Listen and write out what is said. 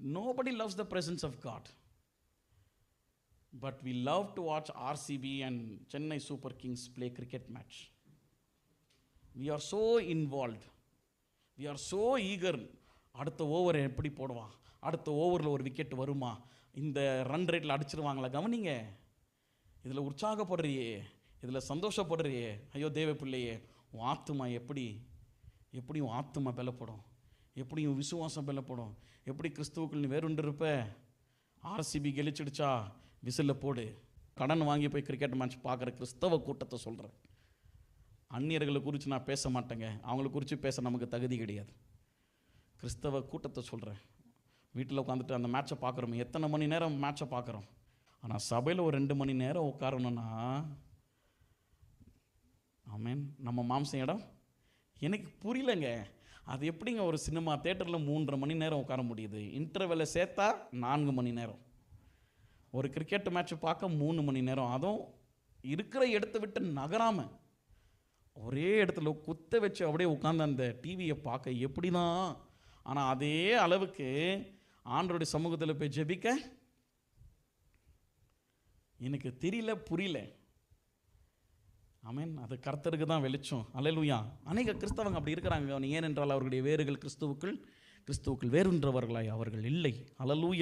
Nobody loves the presence of God. But we love to watch RCB and Chennai Super Kings play cricket match. We are so involved. We are so eager. அடுத்த over எப்படி போடுவான், அடுத்த ஓவரில் ஒரு wicket வருமா, இந்த run ரேட்டில் அடிச்சிருவாங்களா, கவனிங்க. இதில் உற்சாகப்படுறியே, இதில் சந்தோஷப்படுறியே. ஐயோ தேவ பிள்ளையே, உன் ஆத்துமா எப்படி உன் ஆத்துமா பலப்படும், எப்படி உன் விசுவாசம் பலப்படும், எப்படி கிறிஸ்துவுக்குள் நீ வேறுண்டு இருப்ப. RCB கெலிச்சிடுச்சா, விசிலில் போடு. கடன் வாங்கி போய் கிரிக்கெட் மேட்ச் பார்க்குற கிறிஸ்தவ கூட்டத்தை சொல்கிறேன். அந்நியர்களை குறித்து நான் பேச மாட்டேங்க, அவங்கள குறித்து பேச நமக்கு தகுதி கிடையாது. கிறிஸ்தவ கூட்டத்தை சொல்கிறேன். வீட்டில் உட்காந்துட்டு அந்த மேட்சை பார்க்குறோம், எத்தனை மணி நேரம் மேட்சை பார்க்குறோம். ஆனால் சபையில் ஒரு 2 மணி நேரம் உட்காரணுன்னா, ஆமேன், நம்ம மாம்சம் இடம் எனக்கு புரியலைங்க. அது எப்படிங்க ஒரு சினிமா தேட்டரில் 3.5 மணி நேரம் உட்கார முடியுது? இன்டர்வெல்லை சேர்த்தா 4 மணி நேரம். ஒரு கிரிக்கெட் மேட்ச் பார்க்க 3 மணி நேரம். அதுவும் இருக்கிற இடத்த விட்டு நகராமல் ஒரே இடத்துல குத்த வச்சு அப்படியே உட்காந்து அந்த டிவியை பார்க்க எப்படி தான். ஆனால் அதே அளவுக்கு ஆண்டவருடைய சமூகத்தில் போய் ஜெபிக்க எனக்கு தெரியல, புரியல. ஆமேன், அது கர்த்தருக்கு தான் வெளிச்சம். அல்லேலூயா. அநேக கிறிஸ்தவங்க அப்படி இருக்கிறாங்க. ஏனென்றால் அவர்களுடைய வேர்கள் கிறிஸ்துவுக்குள் வேறுன்றவர்களாய் அவர்கள் இல்லை. அல்லேலூயா.